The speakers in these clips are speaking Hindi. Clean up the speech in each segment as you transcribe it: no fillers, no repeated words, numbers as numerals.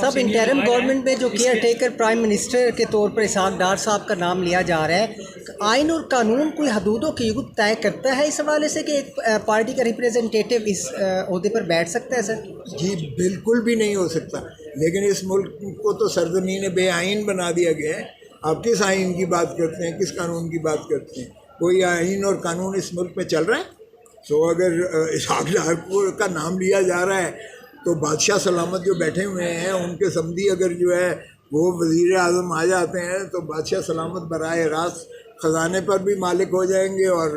सब इंटरिम गवर्नमेंट में जो केयर टेकर प्राइम मिनिस्टर के तौर पर इसहाक डार साहब का नाम लिया जा रहा है, आइन और कानून कोई हदूदों की युग तय करता है इस हवाले से कि एक पार्टी का रिप्रेजेंटेटिव इस ओहदे पर बैठ सकता है? सर जी बिल्कुल भी नहीं हो सकता, लेकिन इस मुल्क को तो सरजमीन बेआइन बना दिया गया है। आप किस आइन की बात करते हैं, किस कानून की बात करते हैं? कोई आइन और कानून इस मुल्क में चल रहा है? तो अगर इसहाक डार का नाम लिया जा रहा है तो बादशाह सलामत जो बैठे हुए हैं उनके समधी अगर जो है वो वज़ीर आज़म आ जाते हैं तो बादशाह सलामत बराह रास्त ख़जाने पर भी मालिक हो जाएंगे और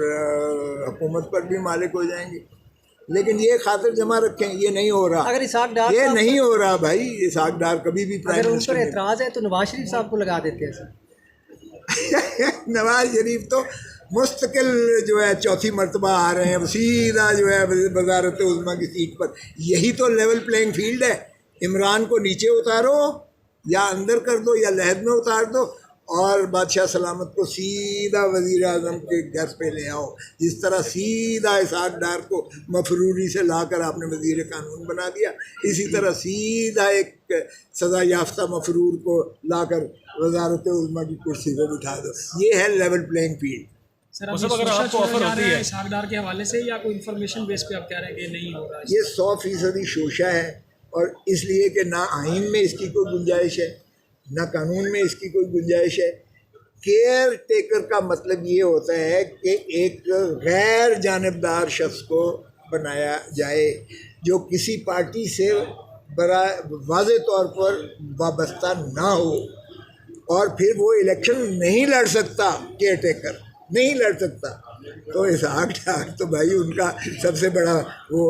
हुकूमत पर भी मालिक हो जाएंगे। लेकिन ये खातिर जमा रखें, ये नहीं हो रहा। अगर इसहाक डार ये नहीं हो रहा भाई, इसहाक डार कभी भी प्राइम अगर उन मिनिस्टर पर एतराज़ है तो नवाज शरीफ साहब को लगा देते हैं सर। नवाज शरीफ तो मुस्तकिल जो है चौथी मरतबा आ रहे हैं, सीधा जो है वज़ारत उज़्मा की सीट पर। यही तो लेवल प्लेइंग फील्ड है। इमरान को नीचे उतारो या अंदर कर दो या लहद में उतार दो और बादशाह सलामत को सीधा वज़ीर आज़म के घर पे ले आओ। जिस तरह सीधा इसहाक डार को मफरूरी से लाकर आपने वज़ीर कानून बना दिया, इसी तरह सीधा एक सज़ा याफ्ता मफरूर को लाकर वज़ारत उज़्मा की कुर्सी पर बिठा दो। ये है लेवल प्लेइंग फील्ड। सर अब अगर आपको ऑफर होती है इसहाक डार के हवाले से या कोई इन्फॉर्मेशन बेस पे आप कह रहे हैं कि नहीं हो रहा है? ये 100% शोशा है, और इसलिए कि ना आइन में इसकी कोई गुंजाइश है ना कानून में इसकी कोई गुंजाइश है। केयर टेकर का मतलब ये होता है कि एक गैर जानिबदार शख्स को बनाया जाए जो किसी पार्टी से बड़ा वाज़े तौर पर वाबस्ता ना हो, और फिर वो इलेक्शन नहीं लड़ सकता, केयर टेकर नहीं लड़ सकता। तो इसहाक डार तो भाई उनका सबसे बड़ा वो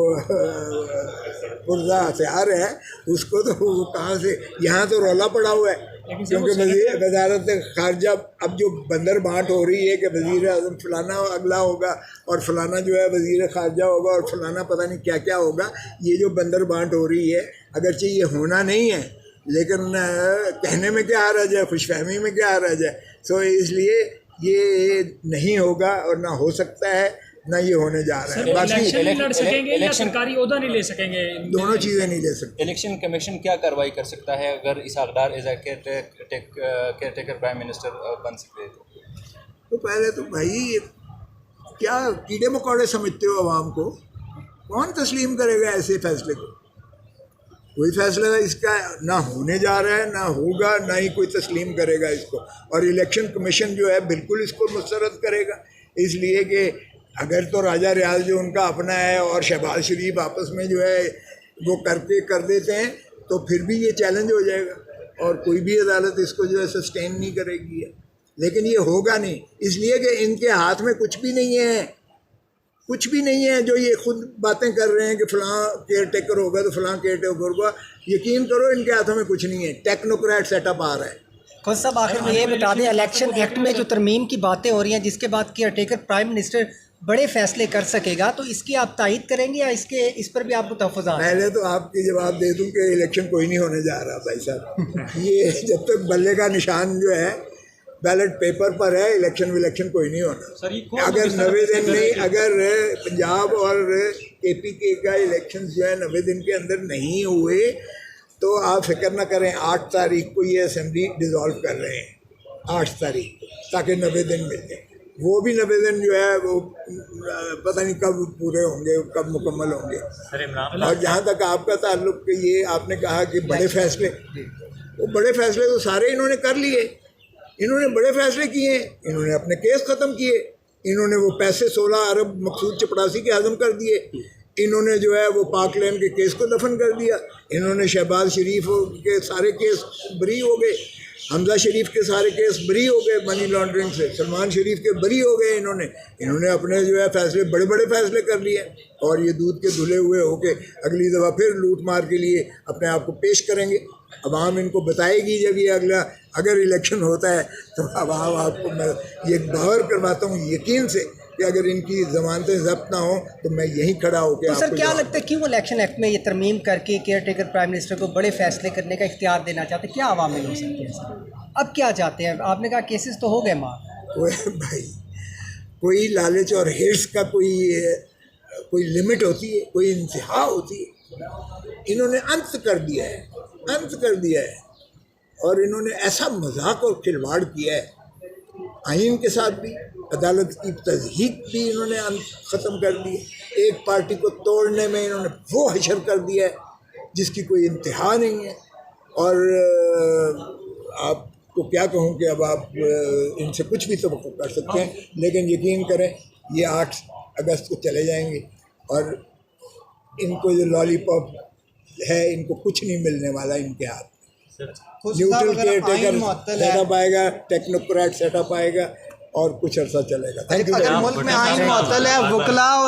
पुर्जा हथियार है, उसको तो वो कहाँ से, यहाँ तो रौला पड़ा हुआ है। क्योंकि वज़ारत ख़ारजा अब जो बंदर बांट हो रही है कि वज़ीर आज़म फलाना अगला होगा और फलाना जो है वज़ीर ख़ारजा होगा और फलाना पता नहीं क्या क्या होगा, ये जो बंदर बांट हो रही है, अगरचे ये होना नहीं है लेकिन कहने में क्या हर्ज है, खुशफहमी में क्या हर्ज है। सो इसलिए ये नहीं होगा और ना हो सकता है, ना ये होने जा रहा है। बाकी इलेक्शन नहीं लड़ सकेंगे या सरकारी ओहदा नहीं ले सकेंगे, दोनों चीज़ें नहीं ले सकते। इलेक्शन कमीशन क्या कार्रवाई कर सकता है अगर Ishaq Dar as caretaker prime minister बन सकते हैं? तो पहले तो भाई क्या कीड़े मकोड़े समझते हो आवाम को? कौन तस्लीम करेगा ऐसे फैसले को? कोई फैसला इसका ना होने जा रहा है, ना होगा, ना ही कोई तस्लीम करेगा इसको। और इलेक्शन कमीशन जो है बिल्कुल इसको मुस्तरद करेगा, इसलिए कि अगर तो राजा रियाज जो उनका अपना है और शहबाज शरीफ आपस में जो है वो करके कर देते हैं तो फिर भी ये चैलेंज हो जाएगा और कोई भी अदालत इसको जो है सस्टेन नहीं करेगी है। लेकिन ये होगा नहीं, इसलिए कि इनके हाथ में कुछ भी नहीं है, कुछ भी नहीं है। जो ये खुद बातें कर रहे हैं कि फ़लाँ केयर टेकर होगा तो फ़लाँ केयर टेकर होगा, यकीन करो इनके हाथों में कुछ नहीं है। टेक्नोक्रेट सेटअप आ रहा है। खुद साहब आखिर में ये बता दें, इलेक्शन एक्ट में जो तरमीम की बातें हो रही हैं जिसके बाद केयर टेकर प्राइम मिनिस्टर बड़े फैसले कर सकेगा, तो इसकी आप तायद करेंगे या इस पर भी आपको तहफ़्फ़ुज़? पहले तो आपकी जवाब दे दूं कि इलेक्शन कोई नहीं होने जा रहा भाई साहब। ये जब तक बल्ले का निशान जो है बैलेट पेपर पर है, इलेक्शन कोई नहीं होना। अगर 90 दिन नहीं, अगर पंजाब और KPK का इलेक्शन जो है 90 दिन के अंदर नहीं हुए तो आप फिक्र ना करें, 8 तारीख को ये असेंबली डिज़ोल्व कर रहे हैं, 8 तारीख, ताकि 90 दिन मिल जाए। वो भी 90 दिन जो है वो पता नहीं कब पूरे होंगे, कब मुकम्मल होंगे। और जहाँ तक आपका ताल्लुक, ये आपने कहा कि बड़े फैसले, वो बड़े फैसले तो सारे इन्होंने कर लिए। इन्होंने बड़े फैसले किए, इन्होंने अपने केस ख़त्म किए, इन्होंने वो पैसे 16 अरब मकसूद चपड़ासी के हज़म कर दिए, इन्होंने जो है वो पाक लैन के केस को दफन कर दिया, इन्होंने शहबाज शरीफ के सारे केस बरी हो गए, हमजा शरीफ के सारे केस बरी हो गए मनी लॉन्ड्रिंग से, सलमान शरीफ के बरी हो गए। इन्होंने अपने जो है फैसले, बड़े बड़े फैसले कर लिए और ये दूध के धुले हुए होके अगली दफ़ा फिर लूट मार के लिए अपने आप को पेश करेंगे। अवाम इनको बताएगी जब ये अगर इलेक्शन होता है तो अवाम आपको मैं ये बावर करवाता हूँ यकीन से कि अगर इनकी ज़मानतें ज़ब्त ना हो तो मैं यहीं खड़ा होकर तो सर क्या लगता है क्यों इलेक्शन एक्ट में ये तरमीम करके केयर टेकर प्राइम मिनिस्टर को बड़े फैसले करने का इख्तियार देना चाहते हैं? क्या अवामिल हो सकते हैं सर? अब क्या चाहते हैं? आपने कहा केसेस तो हो गए माफ़। भाई कोई लालच और हिर्स का कोई लिमिट होती है, कोई इंतहा होती है। इन्होंने अंत कर दिया है, अंत कर दिया है। और इन्होंने ऐसा मजाक और खिलवाड़ किया है आइन के साथ भी, अदालत की तज़हीक भी इन्होंने ख़त्म कर दी। एक पार्टी को तोड़ने में इन्होंने वो हशर कर दिया है जिसकी कोई इंतहा नहीं है। और आपको क्या कहूँ कि अब आप इनसे कुछ भी तो कर सकते हैं, लेकिन यकीन करें ये 8 अगस्त को चले जाएंगे और इनको जो लॉलीपॉप है इनको कुछ नहीं मिलने वाला इनके हाथ में। न्यूट्रल केयर टेकर सेटअप आएगा, टेक्नोक्रेट सेटअप आएगा और कुछ अर्सा चलेगा। Thank you. अगर मुल्क में आइन मुअत्तल है, वकला और